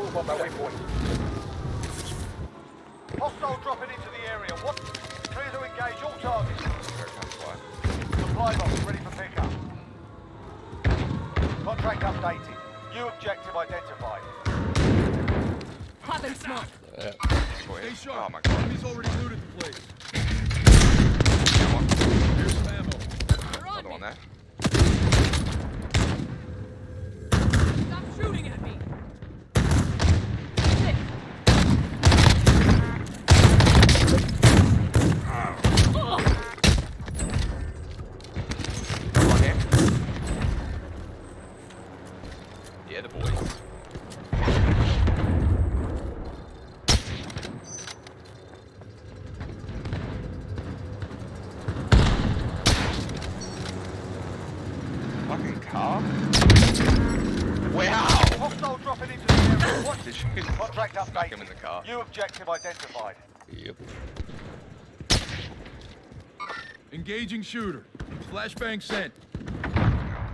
Assault bomb at waypoint. Hostile dropping into the area. What? Clear to engage all targets. Very fine. Supply box ready for pickup. Contract updated. New objective identified. Pop and smoke. Stay Stay sharp. Oh my god. Enemy's already looted the place. Come on. Here's some ammo. They're on Another one me. there. Stop shooting at me. One here. Yeah, the boys. Fucking car. Wow! Hostile dropping into the area. What? Did you Contract snuck him in updated. the car? New objective identified. Yep. Engaging shooter. Flashbang sent.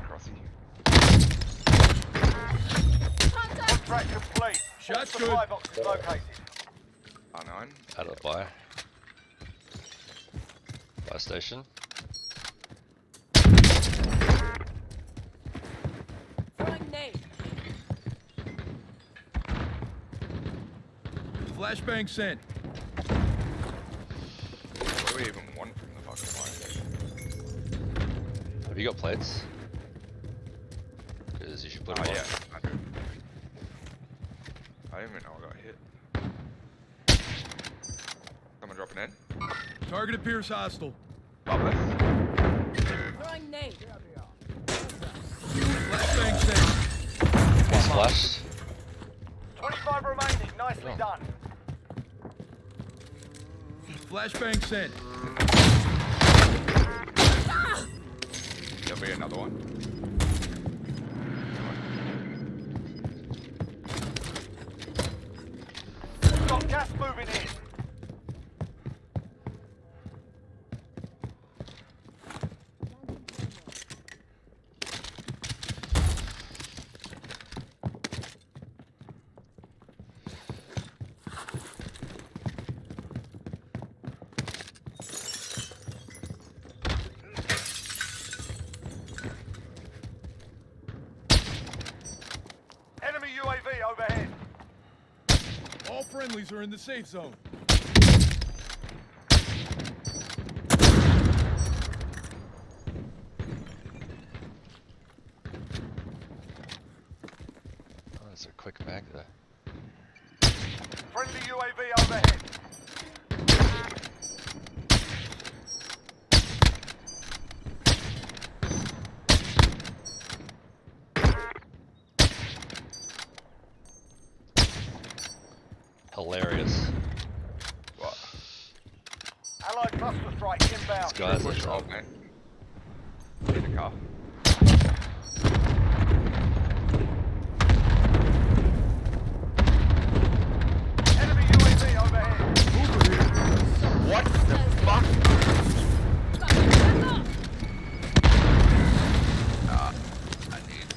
Crossy. Contract complete. Shot's All good. supply box is located. R9. Out of the buy. Buy station. Throwing nade. Flashbang sent. What do we even want from the fucking line? Have you got plates? Because you should put Oh them on. yeah, I do. I didn't even know I got hit. Someone dropping in. Target appears hostile. Bubbles. Throwing nade. Flashbang sent. One splashed. 25 remaining. Nicely Oh. done. Flashbang sent. There'll be another one. Got gas moving in. Enemy UAV overhead. All friendlies are in the safe zone. Oh, that's a quick mag there. Friendly UAV overhead. Hilarious. What? Allied cluster strike inbound. These guys are Push drunk. off, man. In the car. Enemy UAV overhead. Over here. What the fuck? I need.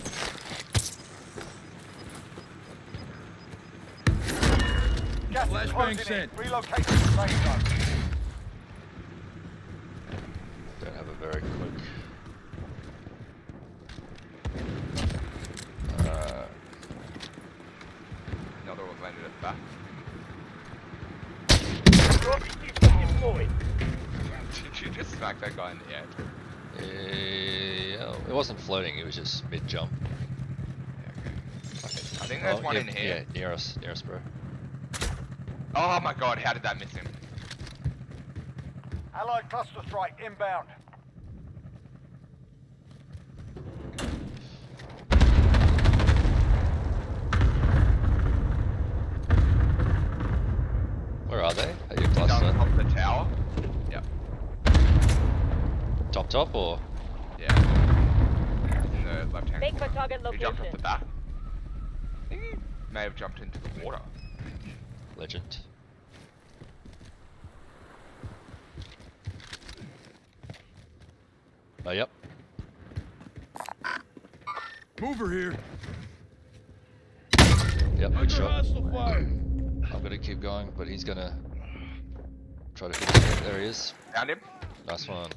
Gas is Flashbang closing in. sent. Relocate to the safe zone. Don't have a very quick. Another one landed at the back. Did you just smack that guy in the air? Yeah, it wasn't floating. It was just mid jump. Yeah, okay. I think there's one yeah, in here. Yeah, near us, bro. Oh my god, how did that miss him? Allied cluster strike inbound. Where are they? At your Down cluster? top of the tower. Yep. Top or? Yeah. In the left hand Make for corner. target He jumped off location. the back. I think he may have jumped into the water. Legend. Oh, yep. Mover here. Yep, good Under shot. hostile fire. I'm gonna keep going, but he's gonna try to finish it. There he is. Found him. Nice one.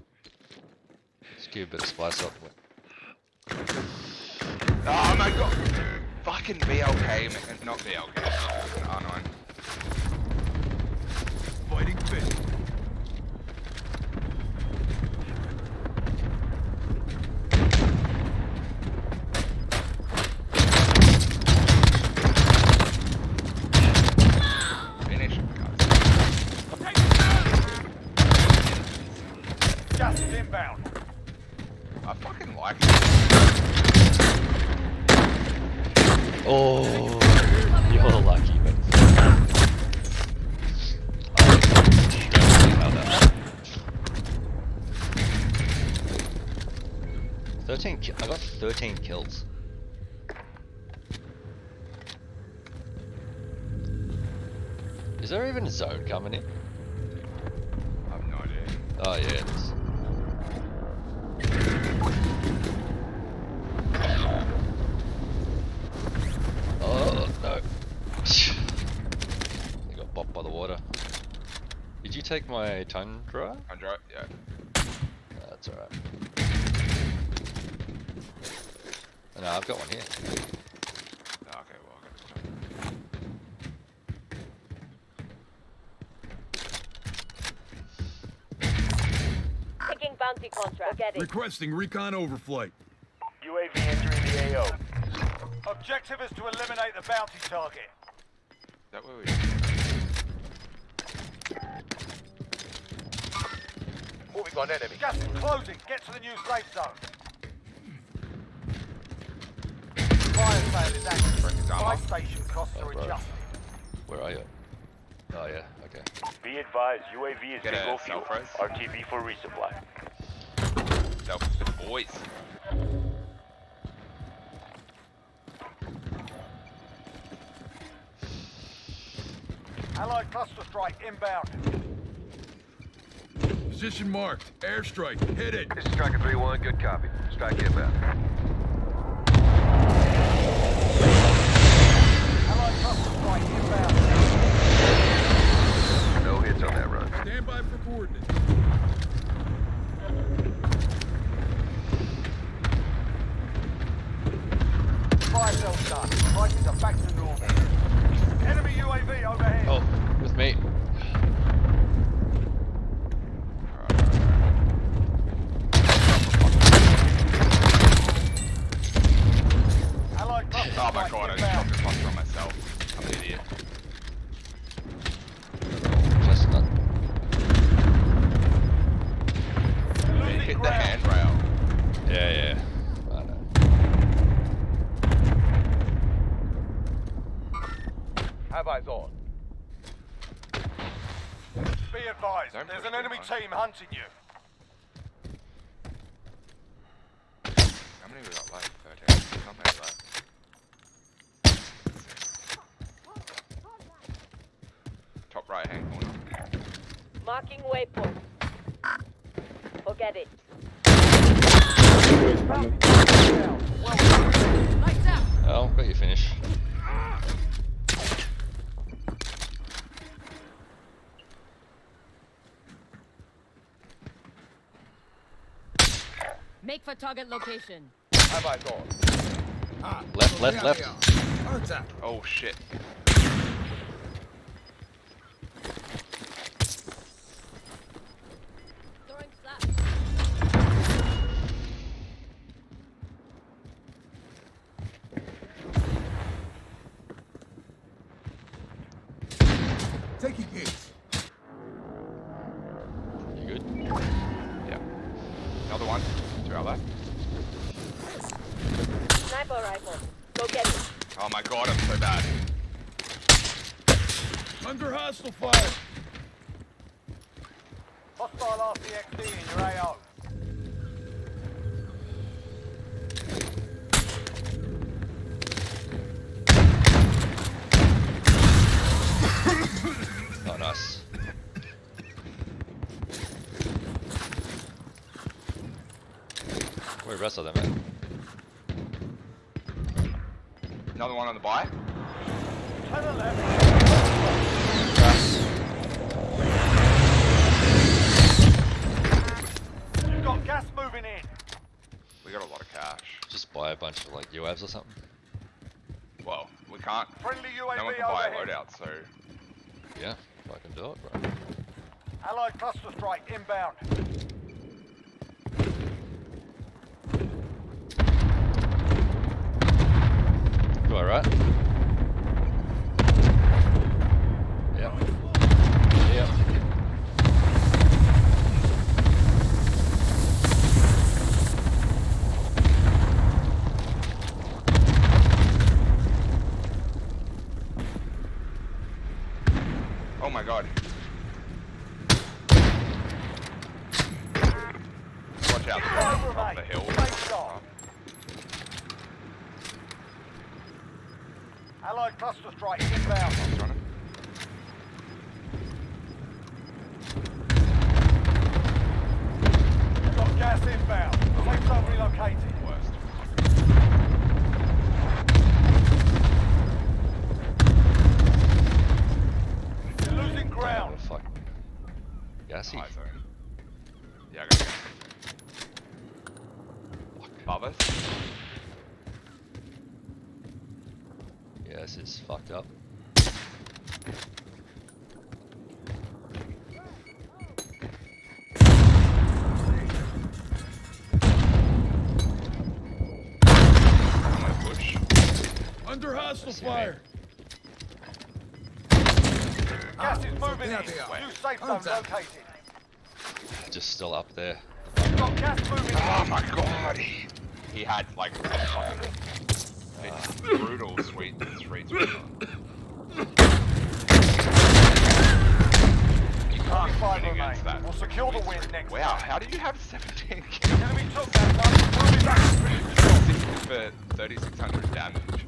Just give a bit of spice up. Oh my god. Fucking BLK, man. Not BLK. R9. Fighting fit. Finish him, guys. Gas is inbound. I fucking like it. Oh, you're lucky, but. I got 13 kills. Is there even a zone coming in? I have no idea. Oh yeah, it is. Oh no. You got bopped by the water. Did you take my tundra? Android, yeah. That's alright. No, I've got one here. Oh, okay, well, I got this one. Taking bounty contract. Get it. Requesting recon overflight. UAV entering the AO. Objective is to eliminate the bounty target. Is that where we... Moving on enemy. Gas is closing. Get to the new safe zone. Fire sale is active. Break it down, Fire Mark. station costs Oh, are bro. adjusted. Where are you? Oh yeah, okay. Be advised, UAV is Get bingo a fuel. self-res. RTB for resupply. Self for the boys. Allied cluster strike inbound. Position marked. Airstrike. Hit it. This is Striker 3-1. Good copy. Strike inbound. Allied cluster strike inbound. No hits on that run. Stand by for coordinates. Fire cell done. Prices are back to normal. Enemy UAV overhead. Oh, with me. Allied cluster Oh my strike god, I just inbound. dropped a cluster on myself. I'm an idiot. Chestnut. Losing Hit the ground. handrail. Yeah, yeah. I know. Have eyes on. Be advised, Don't there's push an enemy too much. team hunting you. How many we got left? 13. Something like that. Top right hand corner. Marking waypoint. Forget it. Lights out. Oh, got your finish. Make for target location. Have eyes on. Left, left, left. Oh shit. Throwing flash. Taking hits. You good? Yeah. Another one. 2 out left. Sniper rifle. Go get it. Oh my god, I'm so bad. Under hostile fire. Hostile RCXD in your AO. Oh, nice. Where the rest of them at? Another one on the buy. You've got gas moving in. We got a lot of cash. Just buy a bunch of like UAVs or something. Well, we can't. Friendly UAV No one can buy a overhead. loadout, so Yeah, if I can do it, bro. Allied cluster strike inbound. You alright? Yep. Yep. oh my god. Watch out Over, from the mate. hill. Face shot. Allied cluster strike inbound. Trying to You've got gas inbound. Safe zone relocated. worst. You're losing Don't have ground. a fucking gassy. High zone. Yeah, I got it. Above us. Yeah, this is fucked up. I'm gonna push. Under hostile See me. fire. Gas is moving in. there they are. New safe zone located. Just still up there. You've got gas moving in. Oh my god. He had like a fucking it's brutal sweet. You can't 25 win remain. against that. We'll secure the win next Wow, time. how do you have 17 kills? Enemy took that one. Moving back. For 3,600 damage.